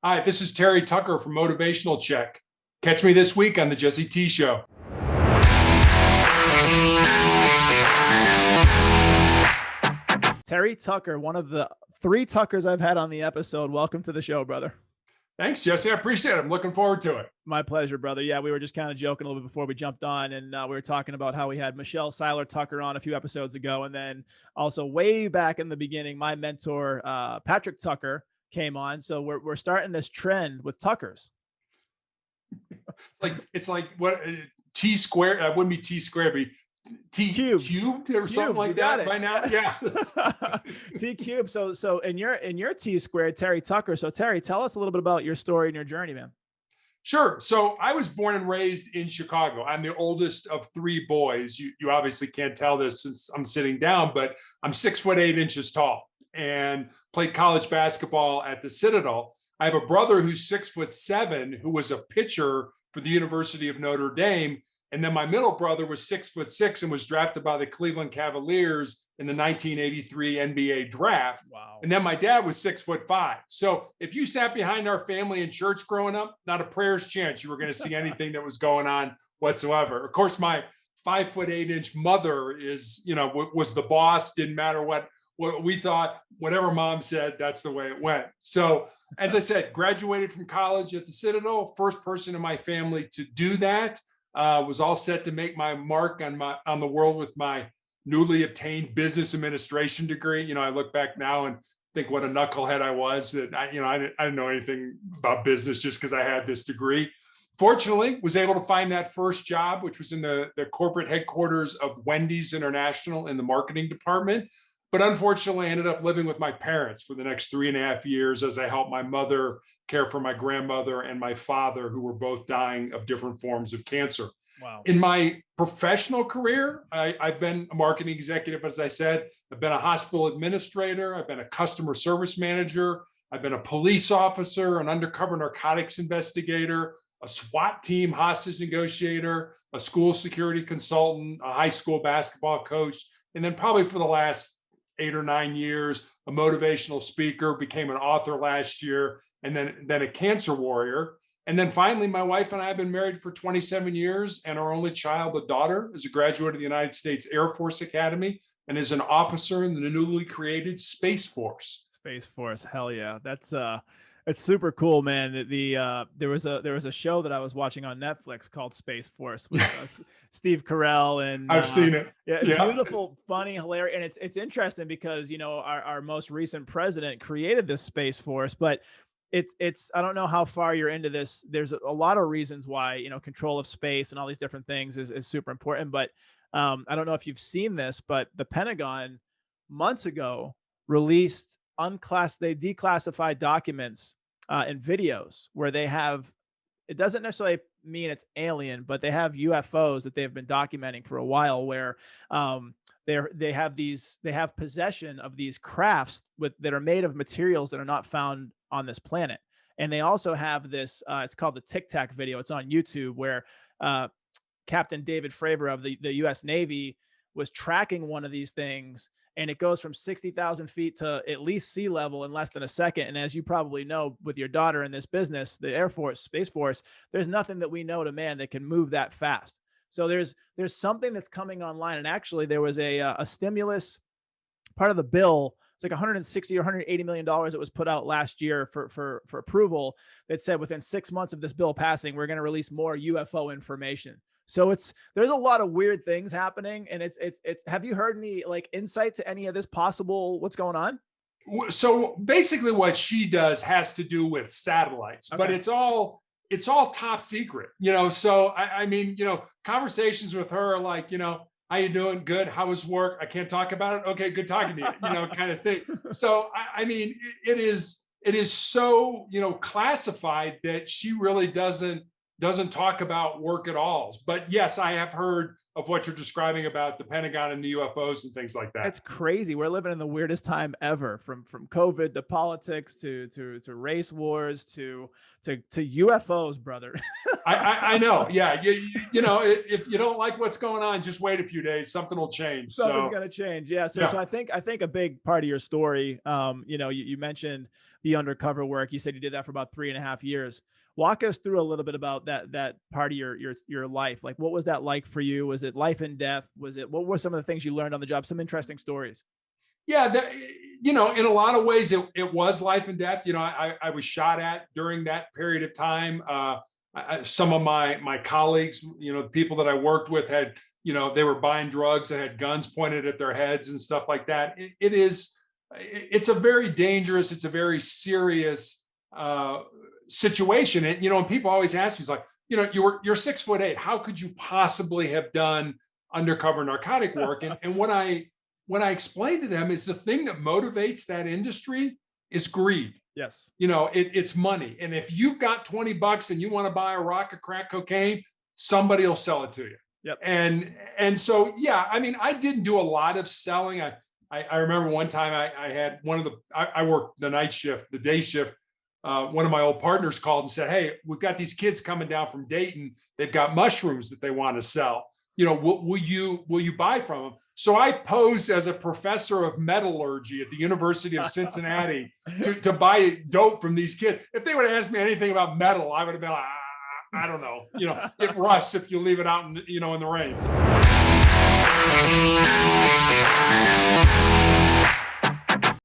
Hi, this is Terry Tucker from Motivational Check. Catch me this week on the Jesse T Show. Terry Tucker, one of the three Tuckers I've had on the episode. Welcome to the show, brother. Thanks, Jesse. I appreciate it. I'm looking forward to it. My pleasure, brother. Yeah, we were just kind of joking a little bit before we jumped on, and we were talking about how we had Michelle Seiler Tucker on a few episodes ago, and then also way back in the beginning, my mentor, Patrick Tucker, came on. So we're starting this trend with Tuckers. It's like what T squared? It wouldn't be T squared, but T cubed or something like that by now. Yeah. T cubed. So in your T squared, Terry Tucker. So Terry, tell us a little bit about your story and your journey, man. Sure. So I was born and raised in Chicago. I'm the oldest of three boys. You obviously can't tell this since I'm sitting down, but I'm 6'8" tall and played college basketball at the Citadel. I have a brother who's 6'7", who was a pitcher for the University of Notre Dame. And then my middle brother was 6'6" and was drafted by the Cleveland Cavaliers in the 1983 NBA draft. Wow. And then my dad was 6'5". So if you sat behind our family in church growing up, not a prayer's chance you were going to see anything that was going on whatsoever. Of course, my 5'8" mother was the boss. Didn't matter what we thought, whatever mom said, that's the way it went. So as I said, graduated from college at the Citadel, first person in my family to do that. Was all set to make my mark on the world with my newly obtained business administration degree. I look back now and think what a knucklehead I was that I didn't know anything about business just because I had this degree. Fortunately, was able to find that first job, which was in the corporate headquarters of Wendy's International in the marketing department. But unfortunately, I ended up living with my parents for the next 3.5 years as I helped my mother care for my grandmother and my father, who were both dying of different forms of cancer. Wow. In my professional career, I've been a marketing executive, as I said. I've been a hospital administrator. I've been a customer service manager. I've been a police officer, an undercover narcotics investigator, a SWAT team hostage negotiator, a school security consultant, a high school basketball coach, and then probably for the last 8 or 9 years, a motivational speaker, became an author last year, and then a cancer warrior. And then finally, my wife and I have been married for 27 years, and our only child, a daughter, is a graduate of the United States Air Force Academy and is an officer in the newly created Space Force. Space Force, hell yeah. It's super cool, man. There was a show that I was watching on Netflix called Space Force with Steve Carell, and I've seen it. Yeah, beautiful, funny, hilarious, and it's interesting because our most recent president created this Space Force, but it's I don't know how far you're into this. There's a lot of reasons why control of space and all these different things is super important, but I don't know if you've seen this, but the Pentagon months ago released they declassified documents and videos where they have, it doesn't necessarily mean it's alien, but they have UFOs that they've been documenting for a while, where they have possession of these crafts that are made of materials that are not found on this planet. And they also have this, it's called the Tic Tac video. It's on YouTube, where Captain David Fravor of the U.S. Navy was tracking one of these things, and it goes from 60,000 feet to at least sea level in less than a second. And as you probably know, with your daughter in this business, the Air Force, Space Force, there's nothing that we know to man that can move that fast. So there's something that's coming online. And actually there was a stimulus part of the bill. It's like 160 or 180 million dollars that was put out last year for approval, that said within 6 months of this bill passing, we're going to release more UFO information. So there's a lot of weird things happening, and it's have you heard any insight to any of this possible, what's going on? So basically what she does has to do with satellites, okay, but it's all top secret, so I mean, conversations with her are like, how you doing? Good. How was work? I can't talk about it. Okay, good talking to you, kind of thing. So I mean, it is so, classified that she really doesn't talk about work at all. But yes, I have heard of what you're describing about the Pentagon and the UFOs and things like that. It's crazy. We're living in the weirdest time ever, from COVID to politics to race wars to UFOs, brother. I know. Yeah. If you don't like what's going on, just wait a few days. Something will change. Something's going to change. Yeah. So I think a big part of your story, you mentioned the undercover work. You said you did that for about 3.5 years. Walk us through a little bit about that part of your life. Like, what was that like for you? Was it life and death? What were some of the things you learned on the job? Some interesting stories. Yeah, in a lot of ways, it was life and death. I was shot at during that period of time. Some of my colleagues, the people that I worked with had, they were buying drugs and had guns pointed at their heads and stuff like that. It's a very dangerous, it's a very serious situation. And people always ask me, it's like, you're 6'8". How could you possibly have done undercover narcotic work? And when I explain to them is the thing that motivates that industry is greed. Yes. It's money. And if you've got $20 and you want to buy a rock of crack cocaine, somebody will sell it to you. Yep. And so, yeah, I mean, I didn't do a lot of selling. I remember one time I had I worked the night shift, the day shift. One of my old partners called and said, "Hey, we've got these kids coming down from Dayton. They've got mushrooms that they want to sell. Will you buy from them?" So I posed as a professor of metallurgy at the University of Cincinnati to buy dope from these kids. If they would have asked me anything about metal, I would have been like, I don't know. It rusts if you leave it out in the rain.